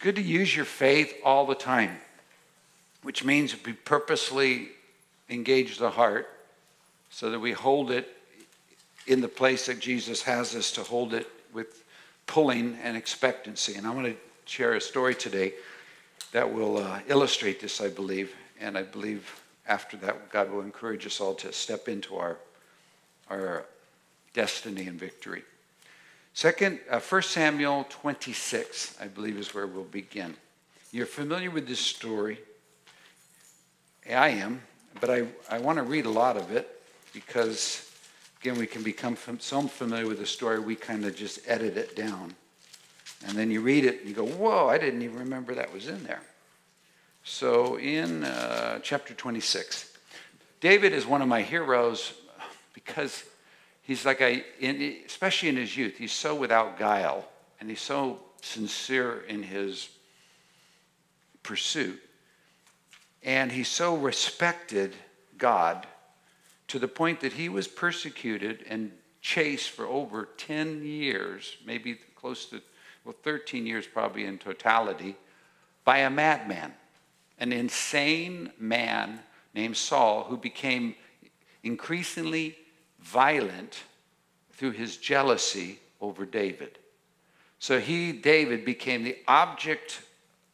good to use your faith all the time, which means we purposely engage the heart so that we hold it in the place that Jesus has us to hold it, with pulling and expectancy. And I want to share a story today that will illustrate this, I believe. And I believe after that, God will encourage us all to step into our destiny and victory. 1 Samuel 26, I believe, is where we'll begin. You're familiar with this story. I am, but I want to read a lot of it because, again, we can become so familiar with the story, we kind of just edit it down. And then you read it and you go, whoa, I didn't even remember that was in there. So in chapter 26, David is one of my heroes because he's like, especially in his youth, he's so without guile and he's so sincere in his pursuit. And he so respected God to the point that he was persecuted and chased for over 10 years, maybe close to, 13 years probably in totality, by a madman, an insane man named Saul, who became increasingly violent through his jealousy over David. So David, became the object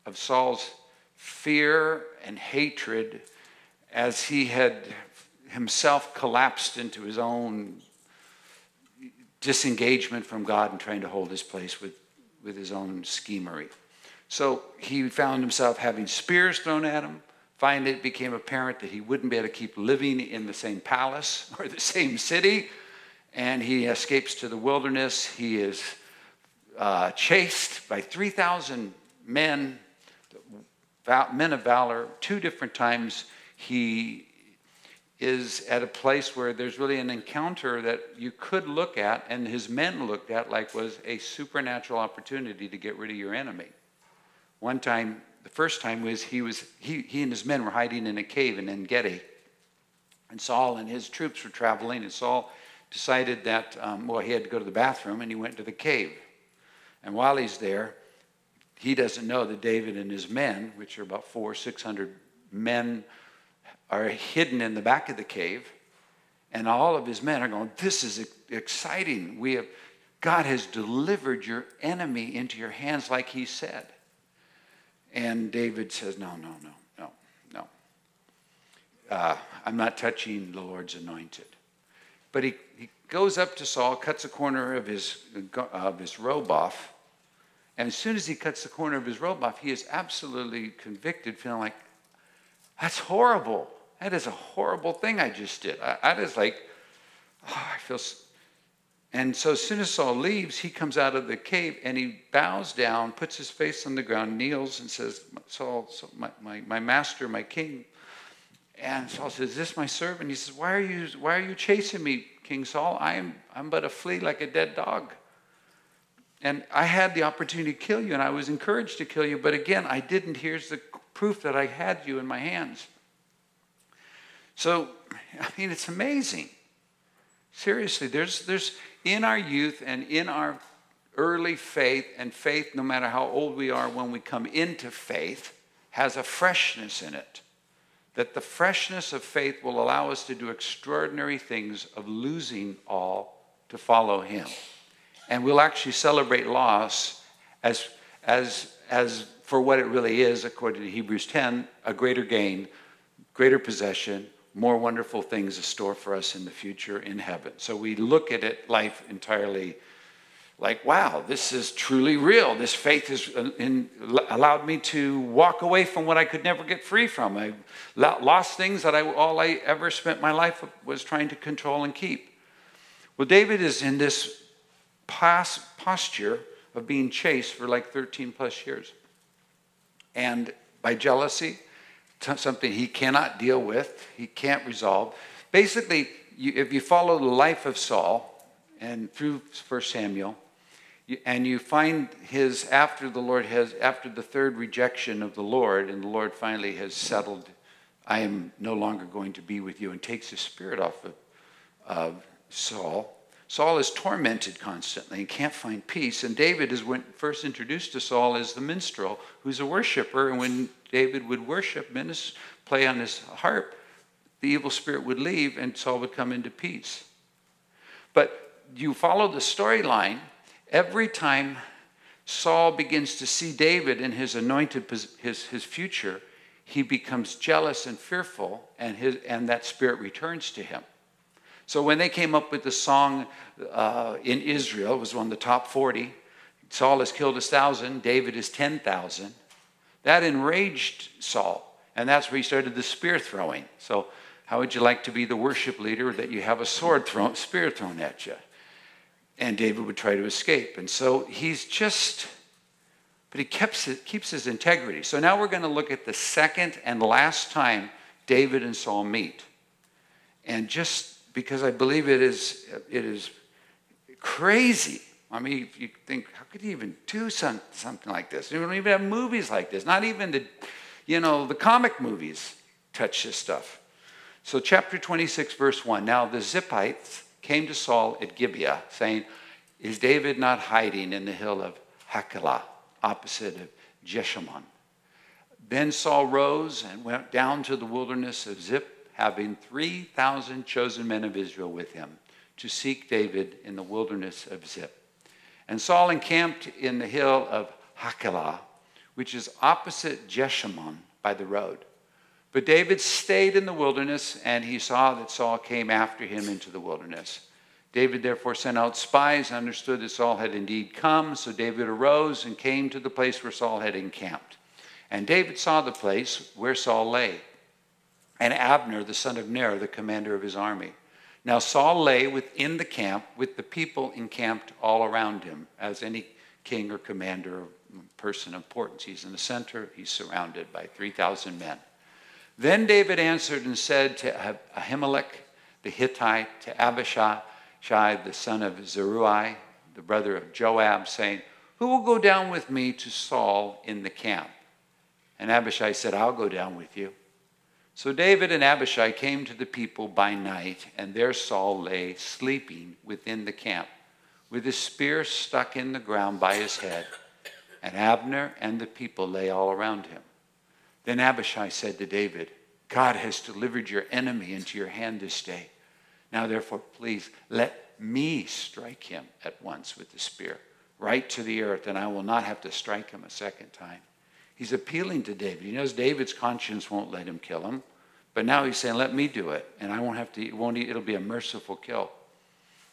of Saul's fear and hatred as he had himself collapsed into his own disengagement from God and trying to hold his place with his own schemery. So he found himself having spears thrown at him. Finally, it became apparent that he wouldn't be able to keep living in the same palace or the same city, and he escapes to the wilderness. He is chased by 3,000 men, men of valor. 2 different times he is at a place where there's really an encounter that you could look at, and his men looked at like was a supernatural opportunity to get rid of your enemy. One time, the first time was he and his men were hiding in a cave in En-Gedi, and Saul and his troops were traveling, and Saul decided that, he had to go to the bathroom, and he went to the cave. And while he's there, he doesn't know that David and his men, which are about 400-600 men, are hidden in the back of the cave, and all of his men are going, this is exciting. God has delivered your enemy into your hands like he said. And David says, no. I'm not touching the Lord's anointed. But he goes up to Saul, cuts a corner of his robe off, and as soon as he cuts the corner of his robe off, he is absolutely convicted, feeling like, that's horrible. That is a horrible thing I just did. I was like, I feel. And so as soon as Saul leaves, he comes out of the cave and he bows down, puts his face on the ground, kneels and says, Saul, my master, my king. And Saul says, is this my servant? He says, why are you chasing me, King Saul? I'm but a flea like a dead dog. And I had the opportunity to kill you, and I was encouraged to kill you, but again, I didn't. Here's the proof that I had you in my hands. So, it's amazing. Seriously, there's in our youth and in our early faith, and faith, no matter how old we are when we come into faith, has a freshness in it. That the freshness of faith will allow us to do extraordinary things of losing all to follow him. And we'll actually celebrate loss as for what it really is, according to Hebrews 10, a greater gain, greater possession, more wonderful things in store for us in the future in heaven. So we look at it, life entirely like, wow, this is truly real. This faith has allowed me to walk away from what I could never get free from. I lost things that all I ever spent my life was trying to control and keep. Well, David is in this posture of being chased for like 13 plus years. And by jealousy, something he cannot deal with, he can't resolve. Basically, if you follow the life of Saul and through 1 Samuel, and you find after the third rejection of the Lord, and the Lord finally has settled, I am no longer going to be with you, and takes the spirit off of Saul. Saul is tormented constantly and can't find peace. And David is first introduced to Saul as the minstrel, who's a worshiper. And when David would worship, play on his harp, the evil spirit would leave and Saul would come into peace. But you follow the storyline, every time Saul begins to see David in his anointed, his future, he becomes jealous and fearful, and that spirit returns to him. So when they came up with the song in Israel, it was one of the top 40, Saul has killed 1,000, David is 10,000. That enraged Saul, and that's where he started the spear throwing. So how would you like to be the worship leader that you have a spear thrown at you? And David would try to escape. And so but he keeps his integrity. So now we're going to look at the second and last time David and Saul meet. And just because I believe it is crazy. I mean, if you think, how could he even do something like this? We don't even have movies like this. Not even the comic movies touch this stuff. So chapter 26, verse 1. Now the Ziphites came to Saul at Gibeah, saying, is David not hiding in the hill of Hachilah, opposite of Jeshimon? Then Saul rose and went down to the wilderness of Ziph, having 3,000 chosen men of Israel with him, to seek David in the wilderness of Ziph. And Saul encamped in the hill of Hachilah, which is opposite Jeshimon by the road. But David stayed in the wilderness, and he saw that Saul came after him into the wilderness. David therefore sent out spies and understood that Saul had indeed come. So David arose and came to the place where Saul had encamped. And David saw the place where Saul lay, and Abner, the son of Ner, the commander of his army. Now Saul lay within the camp with the people encamped all around him, as any king or commander or person of importance. He's in the center. He's surrounded by 3,000 men. Then David answered and said to Ahimelech the Hittite, to Abishai, the son of Zeruiah, the brother of Joab, saying, who will go down with me to Saul in the camp? And Abishai said, I'll go down with you. So David and Abishai came to the people by night, and there Saul lay sleeping within the camp, with his spear stuck in the ground by his head, and Abner and the people lay all around him. Then Abishai said to David, God has delivered your enemy into your hand this day. Now therefore, please let me strike him at once with the spear, right to the earth, and I will not have to strike him a second time. He's appealing to David. He knows David's conscience won't let him kill him, but now he's saying, let me do it, and I won't have to, it'll be a merciful kill.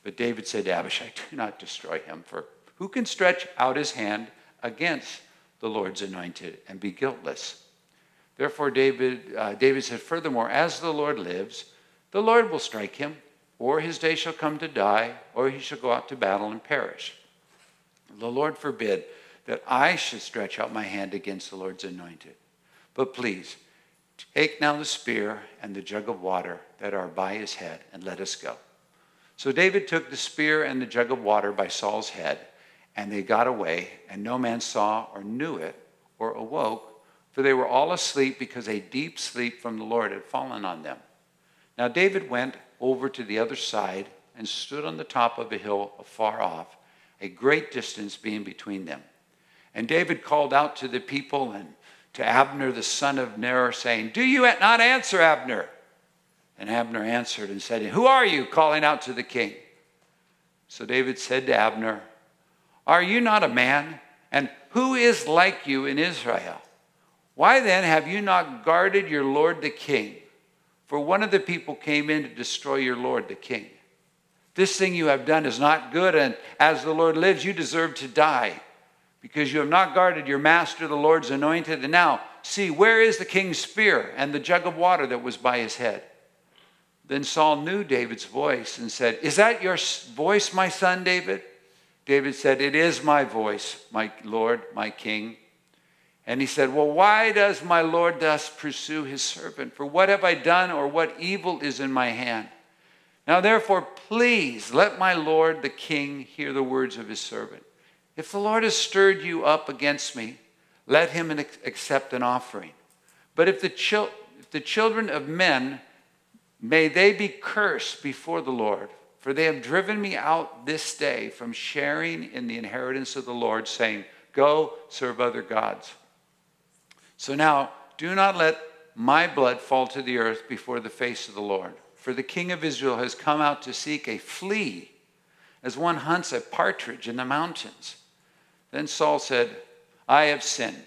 But David said to Abishai, do not destroy him, for who can stretch out his hand against the Lord's anointed and be guiltless? Therefore David said, furthermore, as the Lord lives, the Lord will strike him, or his day shall come to die, or he shall go out to battle and perish. The Lord forbid that I should stretch out my hand against the Lord's anointed. But please, take now the spear and the jug of water that are by his head, and let us go. So David took the spear and the jug of water by Saul's head, and they got away, and no man saw or knew it or awoke, for they were all asleep, because a deep sleep from the Lord had fallen on them. Now David went over to the other side and stood on the top of a hill afar off, a great distance being between them. And David called out to the people and to Abner the son of Ner, saying, do you not answer, Abner? And Abner answered and said, who are you, calling out to the king? So David said to Abner, are you not a man? And who is like you in Israel? Why then have you not guarded your lord the king? For one of the people came in to destroy your lord the king. This thing you have done is not good, and as the Lord lives, you deserve to die, because you have not guarded your master, the Lord's anointed. And now, see, where is the king's spear and the jug of water that was by his head? Then Saul knew David's voice and said, is that your voice, my son David? David said, it is my voice, my Lord, my king. And he said, well, why does my Lord thus pursue his servant? For what have I done, or what evil is in my hand? Now therefore, please let my Lord the king hear the words of his servant. If the Lord has stirred you up against me, let him accept an offering. But if the children of men, may they be cursed before the Lord. For they have driven me out this day from sharing in the inheritance of the Lord, saying, go serve other gods. So now, do not let my blood fall to the earth before the face of the Lord. For the king of Israel has come out to seek a flea, as one hunts a partridge in the mountains. Then Saul said, I have sinned.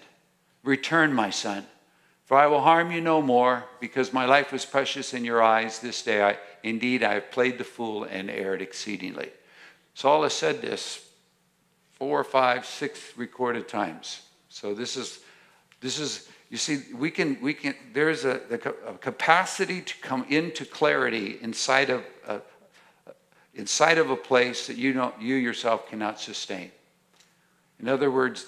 Return, my son, for I will harm you no more, because my life was precious in your eyes this day. Indeed, I have played the fool and erred exceedingly. Saul has said this 4, 5, 6 recorded times. So this is, you see, there's a capacity to come into clarity inside of a place that you yourself cannot sustain. In other words,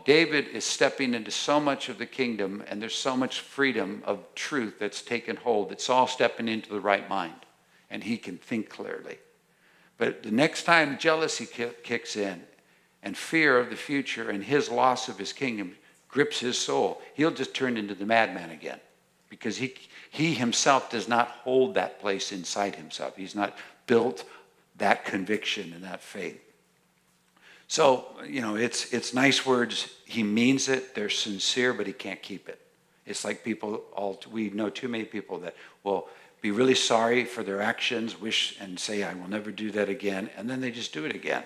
David is stepping into so much of the kingdom, and there's so much freedom of truth that's taken hold that Saul's stepping into the right mind, and he can think clearly. But the next time jealousy kicks in, and fear of the future and his loss of his kingdom grips his soul, he'll just turn into the madman again, because he himself does not hold that place inside himself. He's not built that conviction and that faith. So, it's nice words. He means it. They're sincere, but he can't keep it. It's like we know too many people that will be really sorry for their actions, wish and say, I will never do that again, and then they just do it again.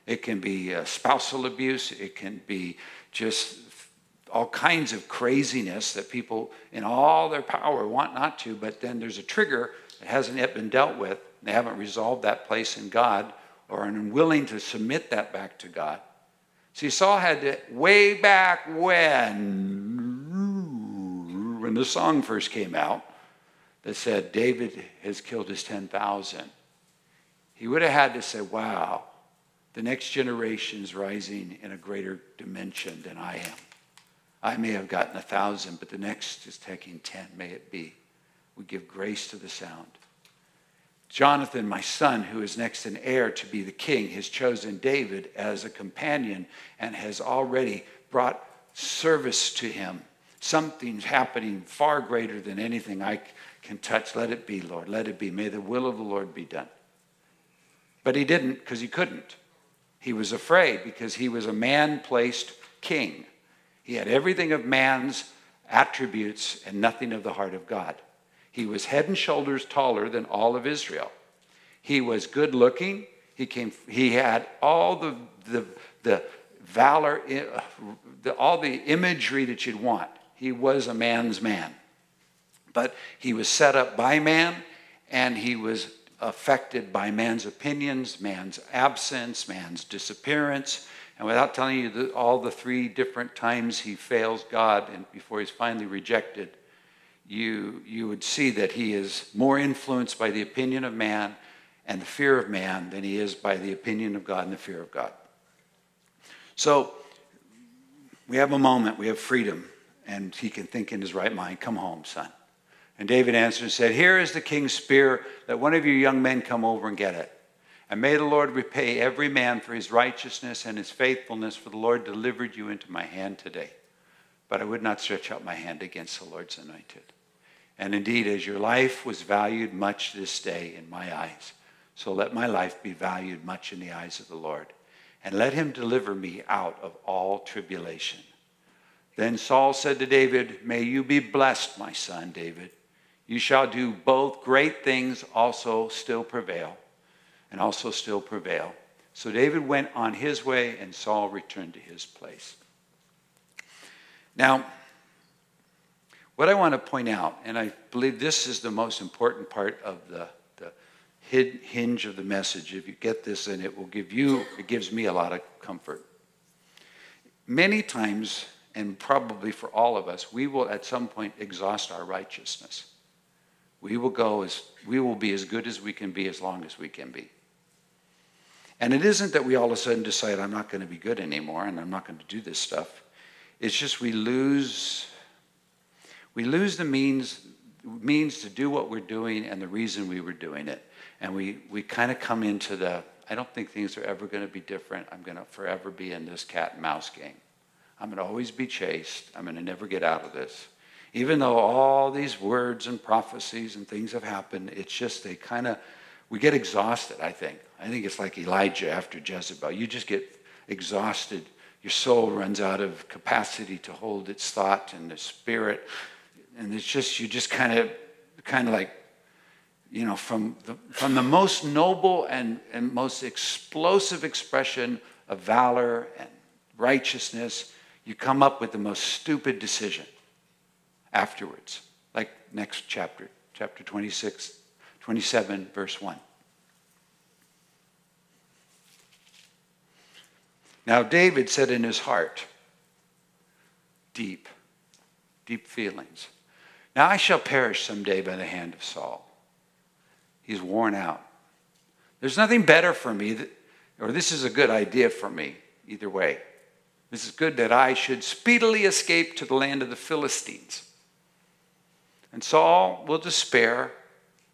It can be spousal abuse. It can be just all kinds of craziness that people in all their power want not to, but then there's a trigger that hasn't yet been dealt with. They haven't resolved that place in God, or are unwilling to submit that back to God. See, Saul had to, way back when the song first came out that said David has killed his 10,000, he would have had to say, wow, the next generation is rising in a greater dimension than I am. I may have gotten 1,000, but the next is taking 10, may it be. We give grace to the sound. Jonathan, my son, who is next in heir to be the king, has chosen David as a companion and has already brought service to him. Something's happening far greater than anything I can touch. Let it be, Lord. Let it be. May the will of the Lord be done. But he didn't, because he couldn't. He was afraid because he was a man-placed king. He had everything of man's attributes and nothing of the heart of God. He was head and shoulders taller than all of Israel. He was good looking. He had all the valor, all the imagery that you'd want. He was a man's man. But he was set up by man, and he was affected by man's opinions, man's absence, man's disappearance. And without telling you all the 3 different times he fails God and before he's finally rejected, you would see that he is more influenced by the opinion of man and the fear of man than he is by the opinion of God and the fear of God. So we have a moment, we have freedom, and he can think in his right mind, come home, son. And David answered and said, here is the king's spear. Let one of your young men come over and get it. And may the Lord repay every man for his righteousness and his faithfulness, for the Lord delivered you into my hand today. But I would not stretch out my hand against the Lord's anointed. And indeed, as your life was valued much this day in my eyes, so let my life be valued much in the eyes of the Lord. And let him deliver me out of all tribulation. Then Saul said to David, may you be blessed, my son David. You shall do both great things, also still prevail. And also still prevail. So David went on his way, and Saul returned to his place. Now, what I want to point out, and I believe this is the most important part of the hinge of the message. If you get this, then it gives me a lot of comfort. Many times, and probably for all of us, we will at some point exhaust our righteousness. We will be as good as we can be as long as we can be. And it isn't that we all of a sudden decide, I'm not going to be good anymore and I'm not going to do this stuff. It's just we lose the means to do what we're doing and the reason we were doing it. And we kind of come into I don't think things are ever going to be different. I'm going to forever be in this cat and mouse game. I'm going to always be chased. I'm going to never get out of this. Even though all these words and prophecies and things have happened, it's just We get exhausted, I think. I think it's like Elijah after Jezebel. You just get exhausted. Your soul runs out of capacity to hold its thought and the spirit. And it's just, you just kind of like, you know, from the most noble and most explosive expression of valor and righteousness, you come up with the most stupid decision afterwards. Like next chapter 27, verse 1. Now David said in his heart, deep feelings, now I shall perish someday by the hand of Saul. He's worn out. There's nothing better for me, or this is a good idea for me, either way. This is good that I should speedily escape to the land of the Philistines. And Saul will despair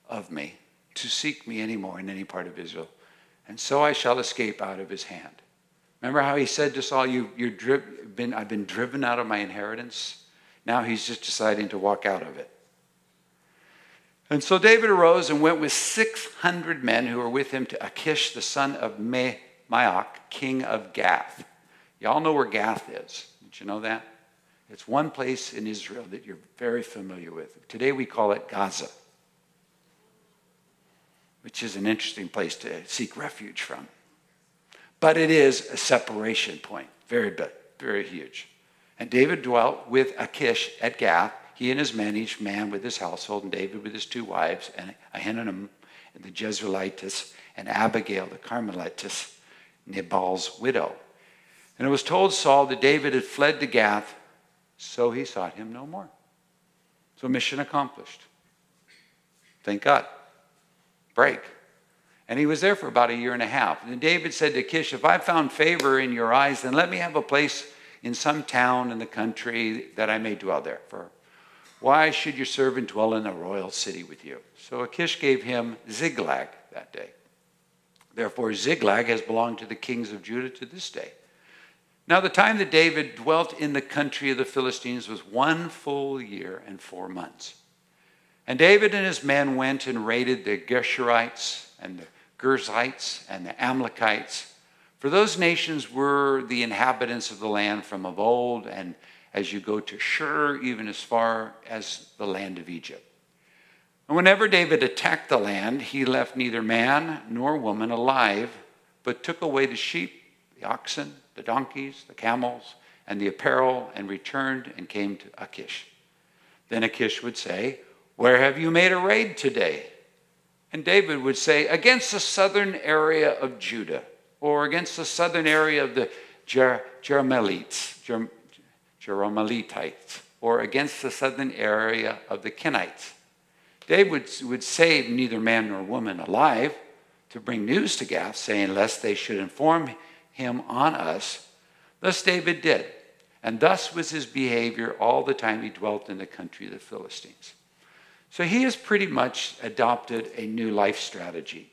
of me to seek me anymore in any part of Israel. And so I shall escape out of his hand. Remember how he said to Saul, I've been driven out of my inheritance. Now he's just deciding to walk out of it. And so David arose and went with 600 men who were with him to Achish, the son of Maoch, king of Gath. Y'all know where Gath is. Did you know that? It's one place in Israel that you're very familiar with. Today we call it Gaza, which is an interesting place to seek refuge from. But it is a separation point, very big, very huge. And David dwelt with Achish at Gath, he and his men, each man with his household, and David with his 2 wives, and Ahinoam, the Jezreelitess, and Abigail, the Carmelitess, Nabal's widow. And it was told Saul that David had fled to Gath, so he sought him no more. So mission accomplished. Thank God. Break. And he was there for about 1.5 years. And David said to Achish, if I found favor in your eyes, then let me have a place in some town in the country that I may dwell there. For why should your servant dwell in a royal city with you? So Achish gave him Ziklag that day. Therefore Ziklag has belonged to the kings of Judah to this day. Now the time that David dwelt in the country of the Philistines was 1 full year and 4 months. And David and his men went and raided the Geshurites and the Girzites and the Amalekites. For those nations were the inhabitants of the land from of old, and as you go to Shur, even as far as the land of Egypt. And whenever David attacked the land, he left neither man nor woman alive, but took away the sheep, the oxen, the donkeys, the camels, and the apparel, and returned and came to Achish. Then Achish would say, where have you made a raid today? And David would say, against the southern area of Judah, or against the southern area of the Jerahmeelites, or against the southern area of the Kenites. David would save neither man nor woman alive to bring news to Gath, saying, lest they should inform him on us. Thus David did. And thus was his behavior all the time he dwelt in the country of the Philistines. So he has pretty much adopted a new life strategy.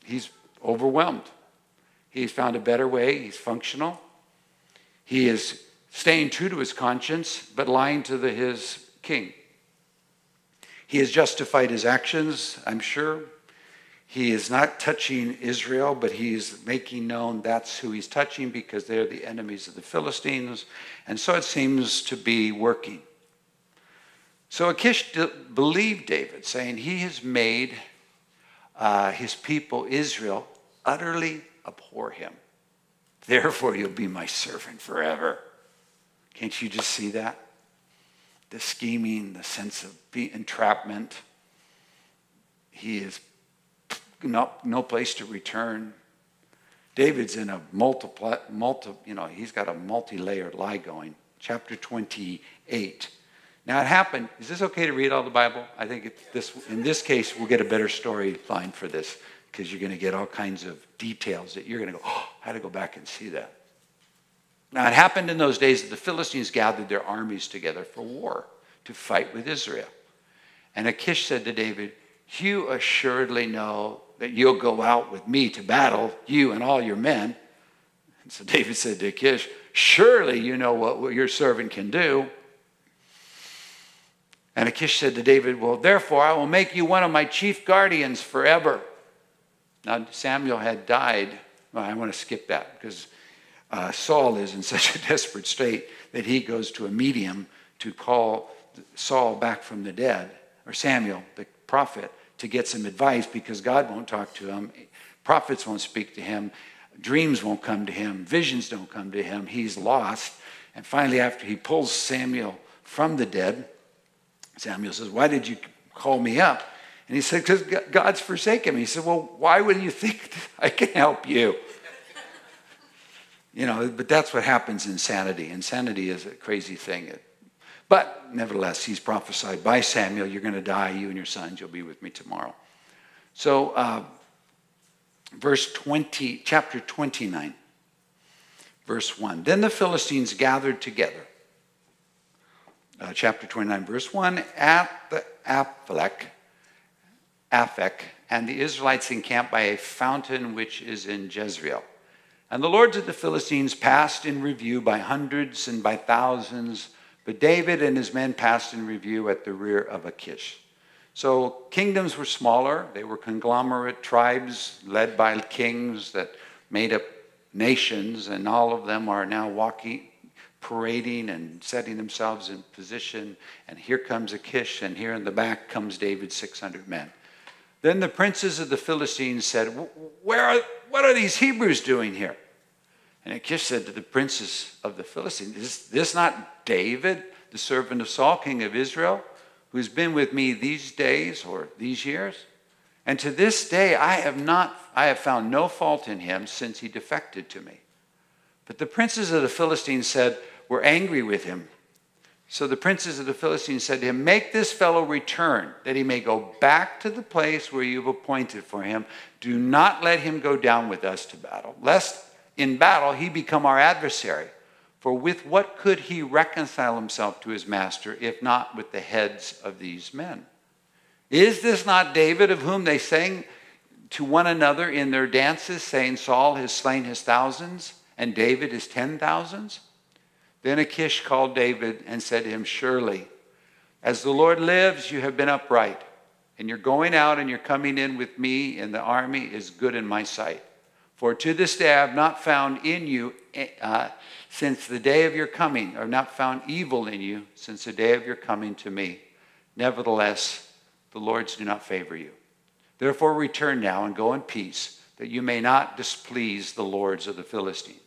He's overwhelmed. He's found a better way. He's functional. He is staying true to his conscience, but lying to his king. He has justified his actions, I'm sure. He is not touching Israel, but he's making known that's who he's touching because they're the enemies of the Philistines. And so it seems to be working. So Achish believed David, saying he has made his people Israel utterly abhor him. Therefore you'll be my servant forever. Can't you just see that? The scheming, the sense of entrapment. He is no place to return. David's in a he's got a multi-layered lie going. Chapter 28. Now it happened. Is this okay to read all the Bible? I think in this case we'll get a better storyline for this because you're going to get all kinds of details that you're going to go, oh, I had to go back and see that. Now it happened in those days that the Philistines gathered their armies together for war to fight with Israel. And Achish said to David, you assuredly know that you'll go out with me to battle, you and all your men. And so David said to Achish, surely you know what your servant can do. And Achish said to David, well, therefore I will make you one of my chief guardians forever. Now Samuel had died. Well, I want to skip that because Saul is in such a desperate state that he goes to a medium to call Saul back from the dead, or Samuel, the prophet, to get some advice because God won't talk to him. Prophets won't speak to him. Dreams won't come to him. Visions don't come to him. He's lost. And finally, after he pulls Samuel from the dead, Samuel says, why did you call me up? And he said, because God's forsaken me. He said, well, why would you think I can help you? You know, but that's what happens in insanity. Insanity is a crazy thing. But nevertheless, he's prophesied by Samuel, you're going to die, you and your sons, you'll be with me tomorrow. So chapter 29, verse 1. Then the Philistines gathered together. Chapter 29, verse 1, at the Aphek, and the Israelites encamped by a fountain which is in Jezreel. And the lords of the Philistines passed in review by hundreds and by thousands, but David and his men passed in review at the rear of Achish. So kingdoms were smaller. They were conglomerate tribes led by kings that made up nations, and all of them are now parading and setting themselves in position. And here comes Achish, and here in the back comes David's 600 men. Then the princes of the Philistines said, what are these Hebrews doing here? And Achish said to the princes of the Philistines, is this not David, the servant of Saul, king of Israel, who's been with me these days or these years? And to this day I have found no fault in him since he defected to me. But the princes of the Philistines said, we're angry with him. So the princes of the Philistines said to him, make this fellow return, that he may go back to the place where you've appointed for him. Do not let him go down with us to battle, lest in battle he become our adversary. For with what could he reconcile himself to his master, if not with the heads of these men? Is this not David, of whom they sang to one another in their dances, saying, Saul has slain his thousands, and David his 10,000s? Then Achish called David and said to him, surely, as the Lord lives, you have been upright, and your going out and your coming in with me in the army is good in my sight. For to this day I have not found in you, since the day of your coming, or not found evil in you since the day of your coming to me. Nevertheless, the Lords do not favor you. Therefore return now and go in peace, that you may not displease the lords of the Philistines.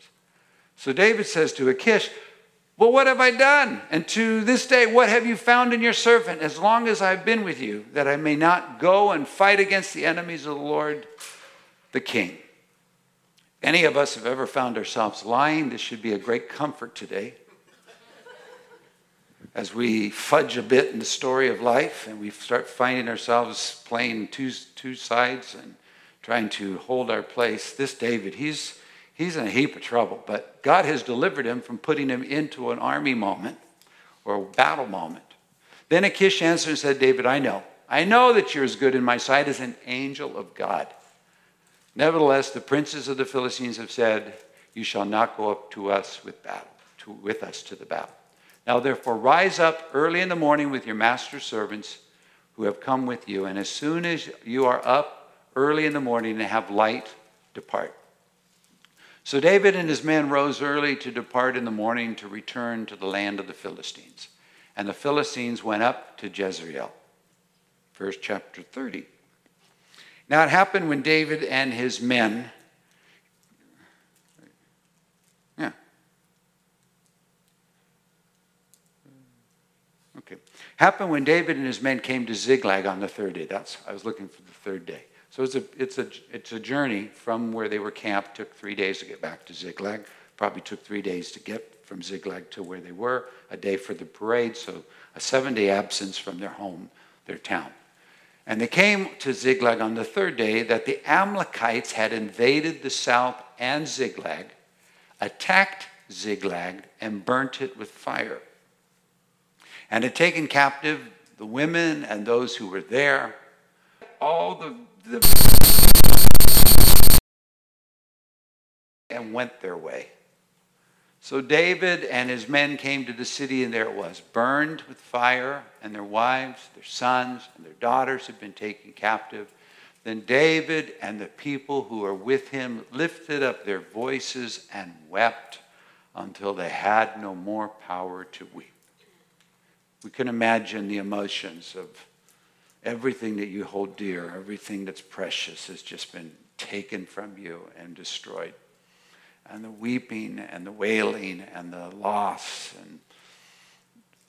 So David says to Achish, well, what have I done? And to this day, what have you found in your servant, as long as I've been with you, that I may not go and fight against the enemies of the Lord, the king? Any of us have ever found ourselves lying? This should be a great comfort today. As we fudge a bit in the story of life and we start finding ourselves playing two sides and trying to hold our place, this David, he's in a heap of trouble, but God has delivered him from putting him into an army moment or a battle moment. Then Achish answered and said, David, I know that you're as good in my sight as an angel of God. Nevertheless, the princes of the Philistines have said, you shall not go up to us with us to the battle. Now therefore rise up early in the morning with your master's servants who have come with you, and as soon as you are up early in the morning and have light, depart. So David and his men rose early to depart in the morning to return to the land of the Philistines. And the Philistines went up to Jezreel. Verse chapter 30. Now it happened when David and his men... Happened when David and his men came to Ziklag on the third day. I was looking for the third day. So it's a journey from where they were camped. Took 3 days to get back to Ziklag. Probably took 3 days to get from Ziklag to where they were. A day for the parade. So a 7-day absence from their home, their town. And they came to Ziklag on the third day that the Amalekites had invaded the south and Ziklag, attacked Ziklag, and burnt it with fire. And had taken captive the women and those who were there, all and went their way. So David and his men came to the city, and there it was, burned with fire, and their wives, their sons, and their daughters had been taken captive. Then David and the people who were with him lifted up their voices and wept until they had no more power to weep. We can imagine the emotions of everything that you hold dear, everything that's precious has just been taken from you and destroyed. And the weeping and the wailing and the loss and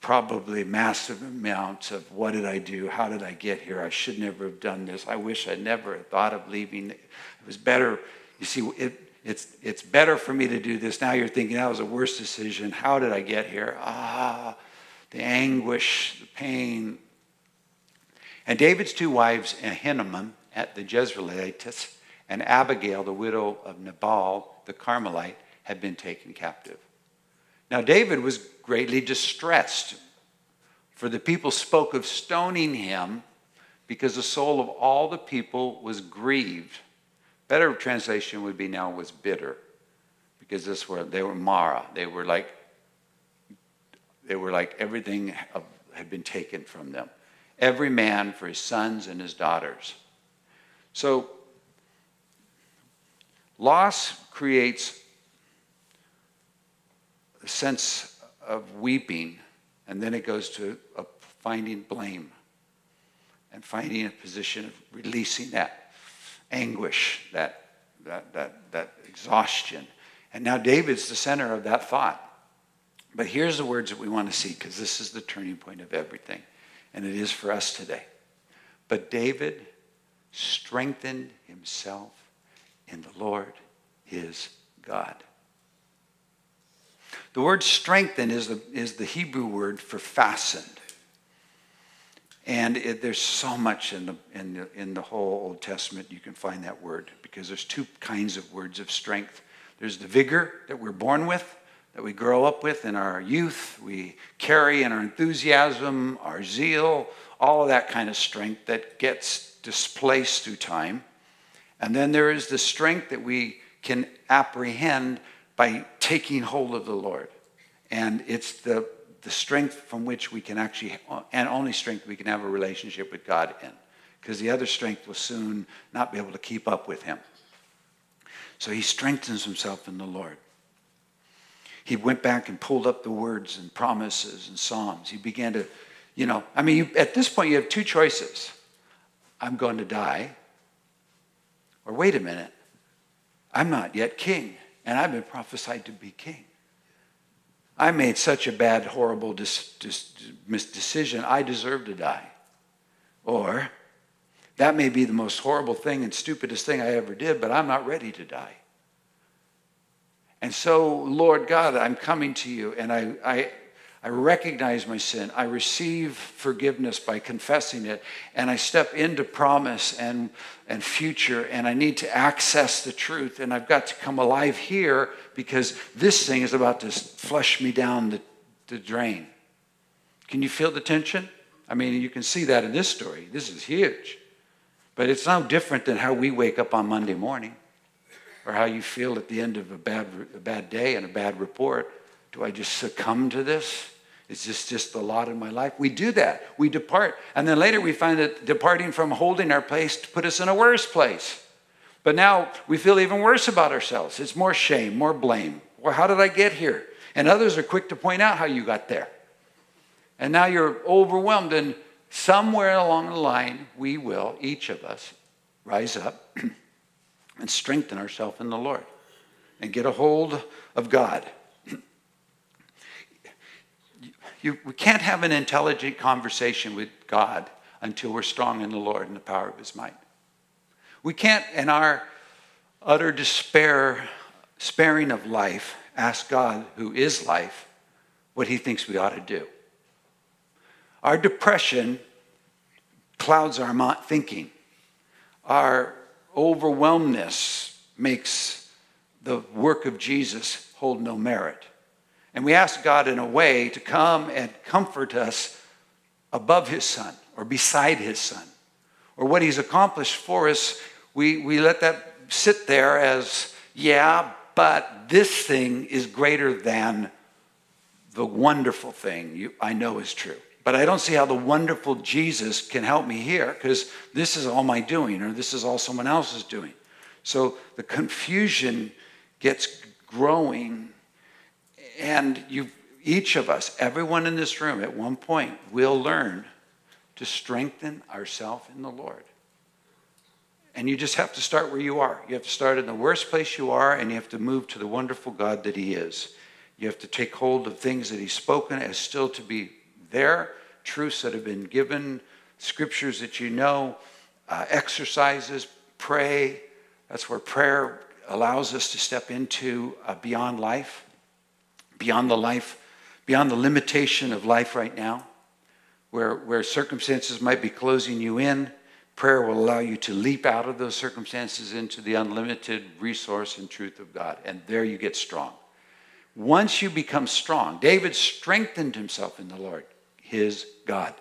probably massive amounts of what did I do? How did I get here? I should never have done this. I wish I'd never thought of leaving. It was better. You see, it's better for me to do this. Now you're thinking that was a worse decision. How did I get here? The anguish, the pain. And David's two wives, Ahinoam at the Jezreelitess, and Abigail, the widow of Nabal, the Carmelite, had been taken captive. Now David was greatly distressed, for the people spoke of stoning him because the soul of all the people was grieved. Better translation would be now was bitter, because they were Mara. They were like everything had been taken from them. Every man for his sons and his daughters. So loss creates a sense of weeping, and then it goes to finding blame and finding a position of releasing that anguish, that exhaustion. And now David's the center of that thought. But here's the words that we want to see, because this is the turning point of everything, and it is for us today. But David strengthened himself in the Lord his God. The word strengthen is the Hebrew word for fastened. And there's so much in the whole Old Testament you can find that word, because there's two kinds of words of strength. There's the vigor that we're born with, that we grow up with in our youth, we carry in our enthusiasm, our zeal, all of that kind of strength that gets displaced through time. And then there is the strength that we can apprehend by taking hold of the Lord. And it's the strength from which we can actually, and only strength we can have a relationship with God in. Because the other strength will soon not be able to keep up with him. So he strengthens himself in the Lord. He went back and pulled up the words and promises and Psalms. He began to, at this point you have two choices. I'm going to die. Or wait a minute, I'm not yet king, and I've been prophesied to be king. I made such a bad, horrible decision, I deserve to die. Or, that may be the most horrible thing and stupidest thing I ever did, but I'm not ready to die. And so, Lord God, I'm coming to you, and I recognize my sin. I receive forgiveness by confessing it, and I step into promise and future, and I need to access the truth, and I've got to come alive here because this thing is about to flush me down the drain. Can you feel the tension? I mean, you can see that in this story. This is huge. But it's no different than how we wake up on Monday morning, or how you feel at the end of a bad day and a bad report. Do I just succumb to this? Is this just the lot in my life? We do that. We depart. And then later we find that departing from holding our place to put us in a worse place. But now we feel even worse about ourselves. It's more shame, more blame. Well, how did I get here? And others are quick to point out how you got there. And now you're overwhelmed. And somewhere along the line, we will, each of us, rise up and strengthen ourselves in the Lord and get a hold of God. We can't have an intelligent conversation with God until we're strong in the Lord and the power of his might. We can't, in our utter despairing of life, ask God, who is life, what he thinks we ought to do. Our depression clouds our thinking. Our overwhelmedness makes the work of Jesus hold no merit. And we ask God in a way to come and comfort us above his son or beside his son. Or what he's accomplished for us, we let that sit there as, yeah, but this thing is greater than the wonderful thing I know is true. But I don't see how the wonderful Jesus can help me here, because this is all my doing, or this is all someone else is doing. So the confusion gets growing, and each of us, everyone in this room at one point will learn to strengthen ourselves in the Lord. And you just have to start where you are. You have to start in the worst place you are, and you have to move to the wonderful God that he is. You have to take hold of things that he's spoken as still to be there, truths that have been given, scriptures that you know, exercises, pray. That's where prayer allows us to step into beyond life, beyond the limitation of life right now, where circumstances might be closing you in. Prayer will allow you to leap out of those circumstances into the unlimited resource and truth of God. And there you get strong. Once you become strong, David strengthened himself in the Lord, his God,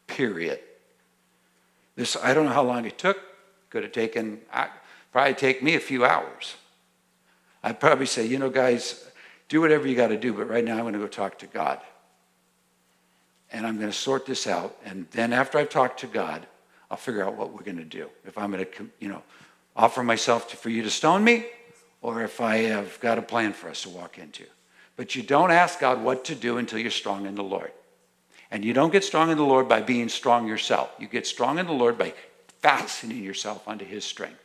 period. I don't know how long it took. Could have probably take me a few hours. I'd probably say, guys, do whatever you got to do, but right now I'm going to go talk to God. And I'm going to sort this out. And then after I've talked to God, I'll figure out what we're going to do. If I'm going to, offer myself for you to stone me, or if I have got a plan for us to walk into. But you don't ask God what to do until you're strong in the Lord. And you don't get strong in the Lord by being strong yourself. You get strong in the Lord by fastening yourself onto his strength,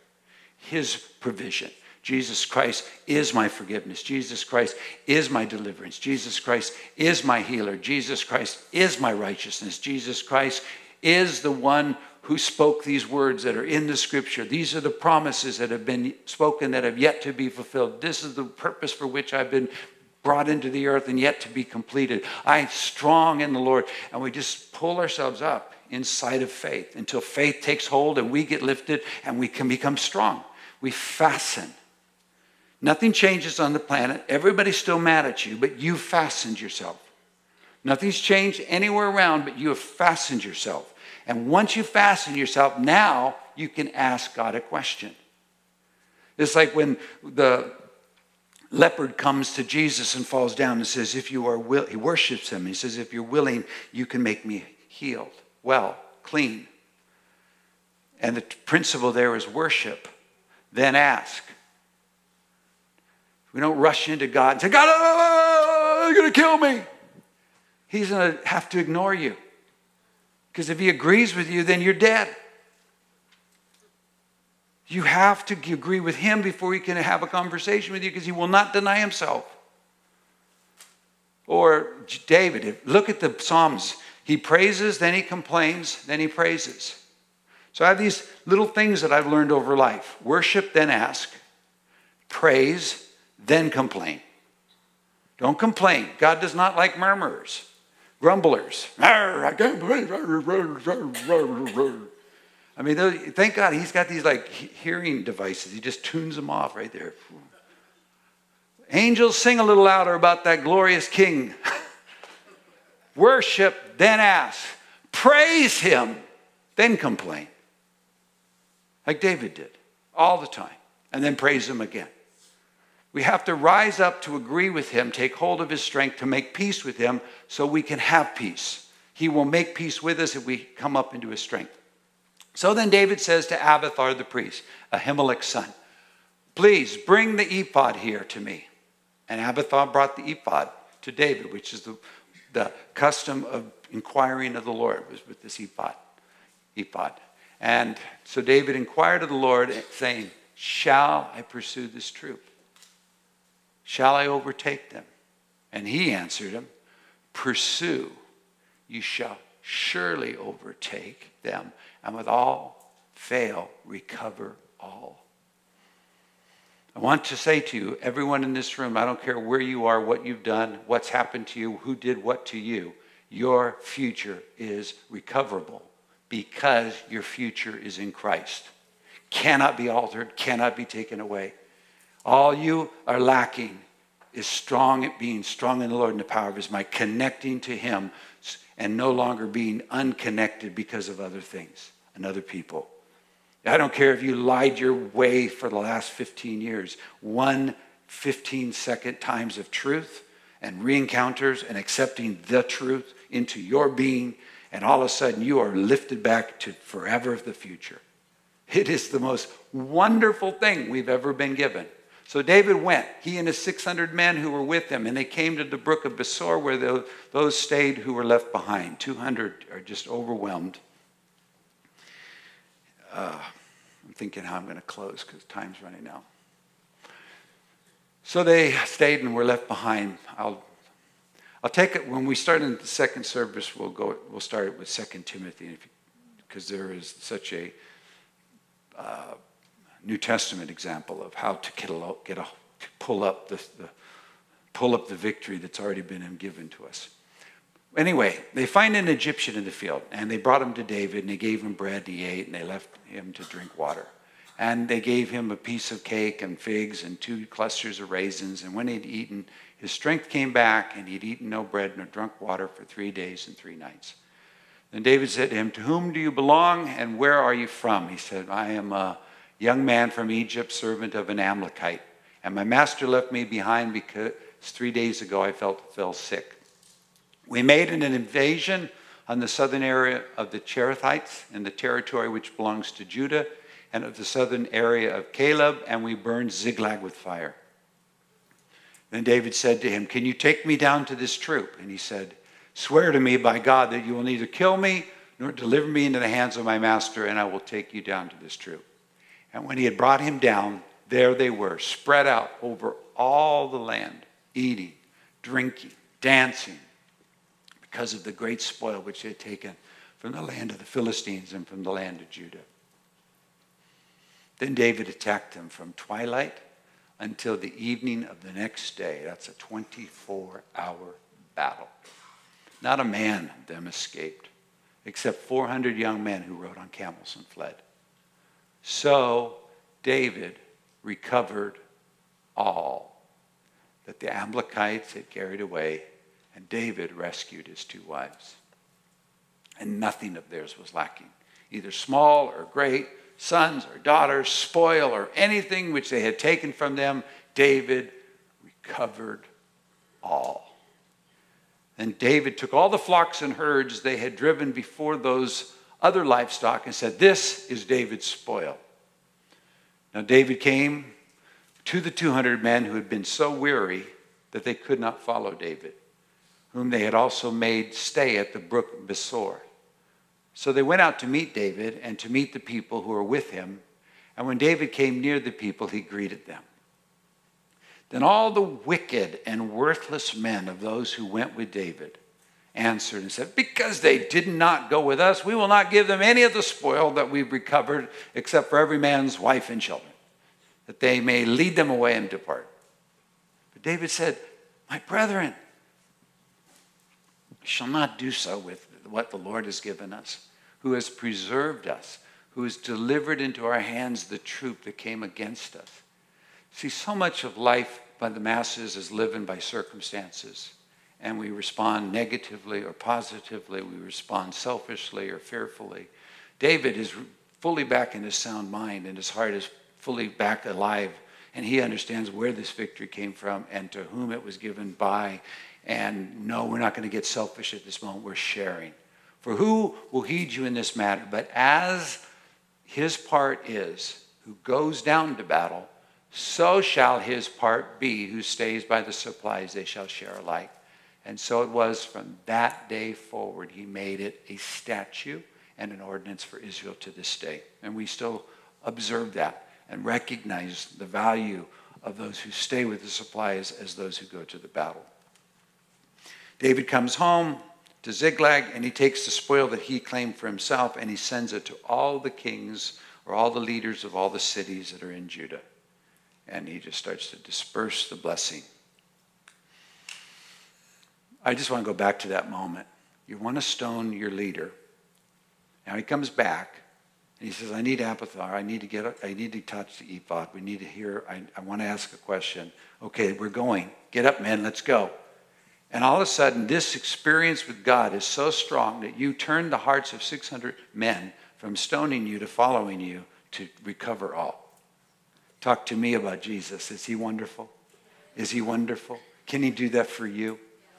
his provision. Jesus Christ is my forgiveness. Jesus Christ is my deliverance. Jesus Christ is my healer. Jesus Christ is my righteousness. Jesus Christ is the one who spoke these words that are in the scripture. These are the promises that have been spoken that have yet to be fulfilled. This is the purpose for which I've been brought into the earth and yet to be completed. I'm strong in the Lord. And we just pull ourselves up inside of faith until faith takes hold and we get lifted and we can become strong. We fasten. Nothing changes on the planet. Everybody's still mad at you, but you fastened yourself. Nothing's changed anywhere around, but you have fastened yourself. And once you fasten yourself, now you can ask God a question. It's like when the leopard comes to Jesus and falls down and says, if you are willing, he worships him. He says, if you're willing, you can make me healed, well, clean. And the principle there is worship, then ask. We don't rush into God and say, God, you're going to kill me. He's going to have to ignore you. Because if he agrees with you, then you're dead. You have to agree with him before he can have a conversation with you, because he will not deny himself. Or David, look at the Psalms. He praises, then he complains, then he praises. So I have these little things that I've learned over life. Worship, then ask. Praise, then complain. Don't complain. God does not like murmurers. Grumblers. I can't believe. I mean, thank God he's got these like hearing devices. He just tunes them off right there. Angels, sing a little louder about that glorious King. Worship, then ask. Praise him, then complain. Like David did all the time. And then praise him again. We have to rise up to agree with him, take hold of his strength to make peace with him so we can have peace. He will make peace with us if we come up into his strength. So then David says to Abiathar the priest, Ahimelech's son, please bring the ephod here to me. And Abiathar brought the ephod to David, which is the custom of inquiring of the Lord, was with this ephod. And so David inquired of the Lord, saying, shall I pursue this troop? Shall I overtake them? And he answered him, pursue, you shall surely overtake them, and with all fail, recover all. I want to say to you, everyone in this room, I don't care where you are, what you've done, what's happened to you, who did what to you, your future is recoverable because your future is in Christ. Cannot be altered, cannot be taken away. All you are lacking is being strong in the Lord and the power of his might, connecting to him and no longer being unconnected because of other things and other people. I don't care if you lied your way for the last 15 years. One 15-second times of truth and re-encounters and accepting the truth into your being, and all of a sudden you are lifted back to forever of the future. It is the most wonderful thing we've ever been given. So David went, he and his 600 men who were with him, and they came to the brook of Besor where those stayed who were left behind. 200 are just overwhelmed. I'm thinking how I'm going to close because time's running out. So they stayed and were left behind. I'll take it when we start in the second service. We'll start it with 2 Timothy because there is such a New Testament example of how to pull up the victory that's already been given to us. Anyway, they find an Egyptian in the field, and they brought him to David, and they gave him bread, he ate, and they left him to drink water. And they gave him a piece of cake and figs and 2 clusters of raisins, and when he'd eaten, his strength came back, and he'd eaten no bread nor drunk water for 3 days and 3 nights. Then David said to him, "To whom do you belong, and where are you from?" He said, "I am a young man from Egypt, servant of an Amalekite, and my master left me behind because 3 days ago I fell sick. We made an invasion on the southern area of the Cherethites in the territory which belongs to Judah, and of the southern area of Caleb, and we burned Ziklag with fire." Then David said to him, "Can you take me down to this troop?" And he said, "Swear to me by God that you will neither kill me nor deliver me into the hands of my master, and I will take you down to this troop." And when he had brought him down, there they were, spread out over all the land, eating, drinking, dancing, because of the great spoil which they had taken from the land of the Philistines and from the land of Judah. Then David attacked them from twilight until the evening of the next day. That's a 24-hour battle. Not a man of them escaped, except 400 young men who rode on camels and fled. So David recovered all that the Amalekites had carried away, and David rescued his 2 wives. And nothing of theirs was lacking, either small or great, sons or daughters, spoil or anything which they had taken from them. David recovered all. And David took all the flocks and herds they had driven before those other livestock and said, "This is David's spoil." Now David came to the 200 men who had been so weary that they could not follow David, whom they had also made stay at the brook Besor. So they went out to meet David and to meet the people who were with him. And when David came near the people, he greeted them. Then all the wicked and worthless men of those who went with David answered and said, "Because they did not go with us, we will not give them any of the spoil that we've recovered, except for every man's wife and children, that they may lead them away and depart." But David said, "My brethren, we shall not do so with what the Lord has given us, who has preserved us, who has delivered into our hands the troop that came against us." See, so much of life by the masses is lived by circumstances, and we respond negatively or positively. We respond selfishly or fearfully. David is fully back in his sound mind, and his heart is fully back alive, and he understands where this victory came from and to whom it was given by. And no, we're not going to get selfish at this moment. We're sharing. For who will heed you in this matter? But as his part is, who goes down to battle, so shall his part be, who stays by the supplies. They shall share alike. And so it was from that day forward. He made it a statute and an ordinance for Israel to this day. And we still observe that and recognize the value of those who stay with the supplies as those who go to the battle. David comes home to Ziklag, and he takes the spoil that he claimed for himself, and he sends it to all the kings or all the leaders of all the cities that are in Judah. And he just starts to disperse the blessing. I just want to go back to that moment. You want to stone your leader. Now he comes back, and he says, "I need Abiathar. I need to touch the ephod. We need to hear. I want to ask a question." "Okay, we're going. Get up, men. Let's go." And all of a sudden, this experience with God is so strong that you turn the hearts of 600 men from stoning you to following you to recover all. Talk to me about Jesus. Is he wonderful? Is he wonderful? Can he do that for you?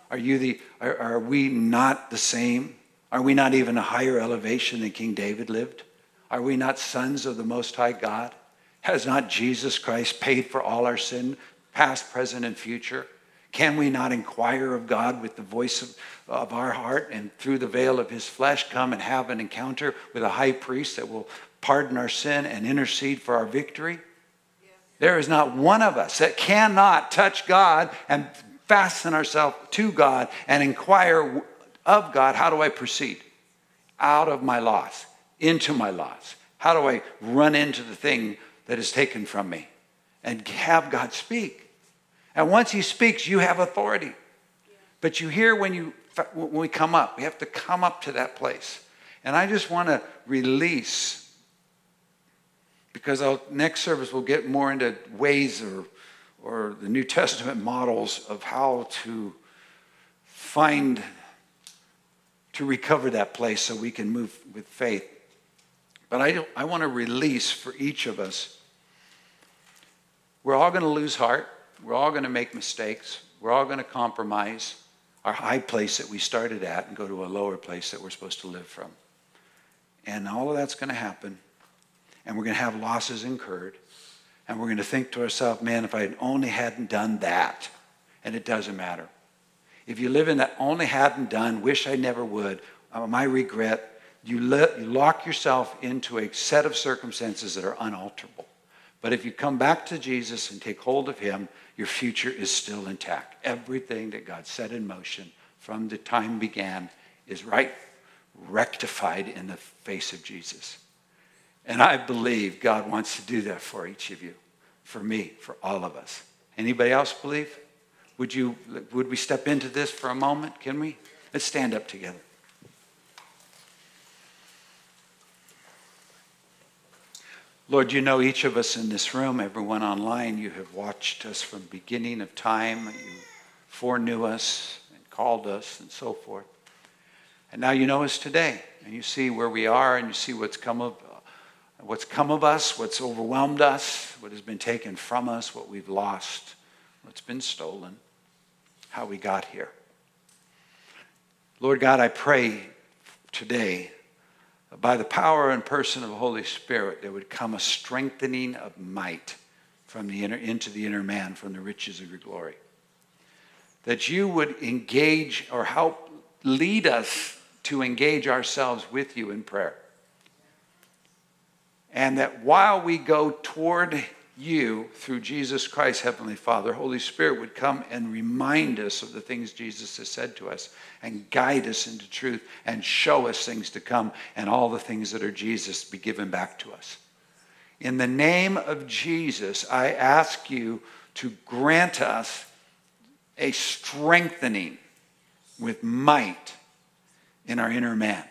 Are we not the same? Are we not even a higher elevation than King David lived? Are we not sons of the Most High God? Has not Jesus Christ paid for all our sin, past, present, and future? Can we not inquire of God with the voice of our heart and through the veil of his flesh come and have an encounter with a high priest that will pardon our sin and intercede for our victory? Yeah. There is not one of us that cannot touch God and fasten ourselves to God and inquire of God, how do I proceed? Out of my loss, into my loss. How do I run into the thing that is taken from me? And have God speak. And once he speaks, you have authority. But you hear when we come up, we have to come up to that place. And I just want to release, because next service we'll get more into ways or the New Testament models of how to recover that place so we can move with faith. But I want to release for each of us. We're all going to lose heart. We're all going to make mistakes. We're all going to compromise our high place that we started at and go to a lower place that we're supposed to live from. And all of that's going to happen. And we're going to have losses incurred. And we're going to think to ourselves, man, if I only hadn't done that. And it doesn't matter. If you live in that only hadn't done, wish I never would, my regret, you lock yourself into a set of circumstances that are unalterable. But if you come back to Jesus and take hold of him, your future is still intact. Everything that God set in motion from the time began is rectified in the face of Jesus. And I believe God wants to do that for each of you, for me, for all of us. Anybody else believe? Would we step into this for a moment? Can we? Let's stand up together. Lord, you know each of us in this room, everyone online. You have watched us from the beginning of time. You foreknew us and called us and so forth. And now you know us today. And you see where we are, and you see what's come of us, what's overwhelmed us, what has been taken from us, what we've lost, what's been stolen, how we got here. Lord God, I pray today, by the power and person of the Holy Spirit, there would come a strengthening of might from the inner into the inner man, from the riches of your glory. That you would engage or help lead us to engage ourselves with you in prayer. And that while we go toward you through Jesus Christ, Heavenly Father, Holy Spirit would come and remind us of the things Jesus has said to us and guide us into truth and show us things to come, and all the things that are Jesus be given back to us. In the name of Jesus, I ask you to grant us a strengthening with might in our inner man,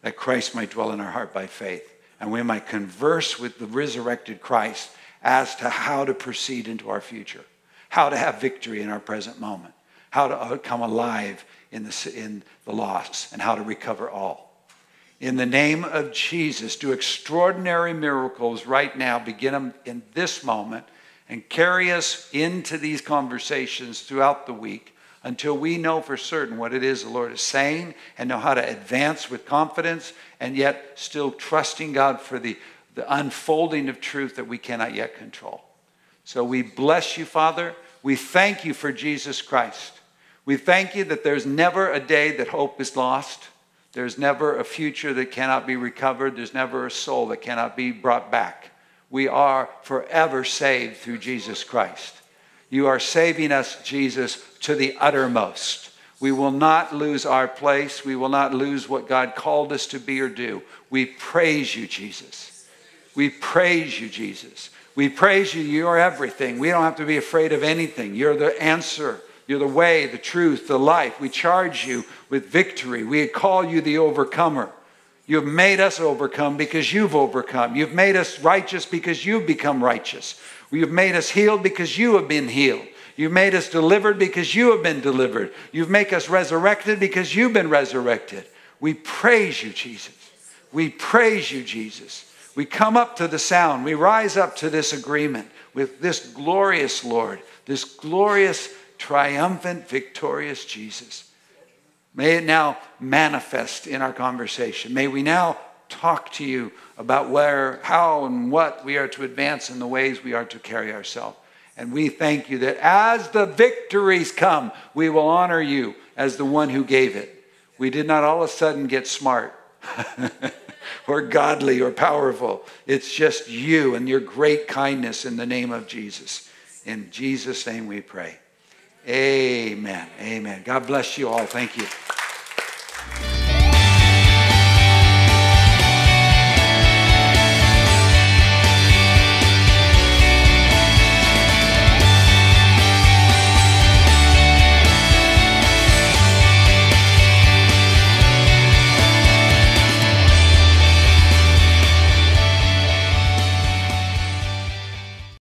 that Christ might dwell in our heart by faith, and we might converse with the resurrected Christ as to how to proceed into our future, how to have victory in our present moment, how to come alive in the loss, and how to recover all. In the name of Jesus, do extraordinary miracles right now. Begin them in this moment and carry us into these conversations throughout the week until we know for certain what it is the Lord is saying and know how to advance with confidence and yet still trusting God for the unfolding of truth that we cannot yet control. So we bless you, Father. We thank you for Jesus Christ. We thank you that there's never a day that hope is lost. There's never a future that cannot be recovered. There's never a soul that cannot be brought back. We are forever saved through Jesus Christ. You are saving us, Jesus, to the uttermost. We will not lose our place. We will not lose what God called us to be or do. We praise you, Jesus. We praise you, Jesus. We praise you. You are everything. We don't have to be afraid of anything. You're the answer. You're the way, the truth, the life. We charge you with victory. We call you the overcomer. You have made us overcome because you've overcome. You've made us righteous because you've become righteous. You've made us healed because you have been healed. You've made us delivered because you have been delivered. You've made us resurrected because you've been resurrected. We praise you, Jesus. We praise you, Jesus. We come up to the sound. We rise up to this agreement with this glorious Lord this glorious, triumphant, victorious Jesus. May it now manifest in our conversation. May we now talk to you about where, how, and what we are to advance in the ways we are to carry ourselves. And we thank you that as the victories come, we will honor you as the one who gave it. We did not all of a sudden get smart or godly or powerful. It's just you and your great kindness in the name of Jesus. In Jesus' name we pray. Amen. Amen. God bless you all. Thank you.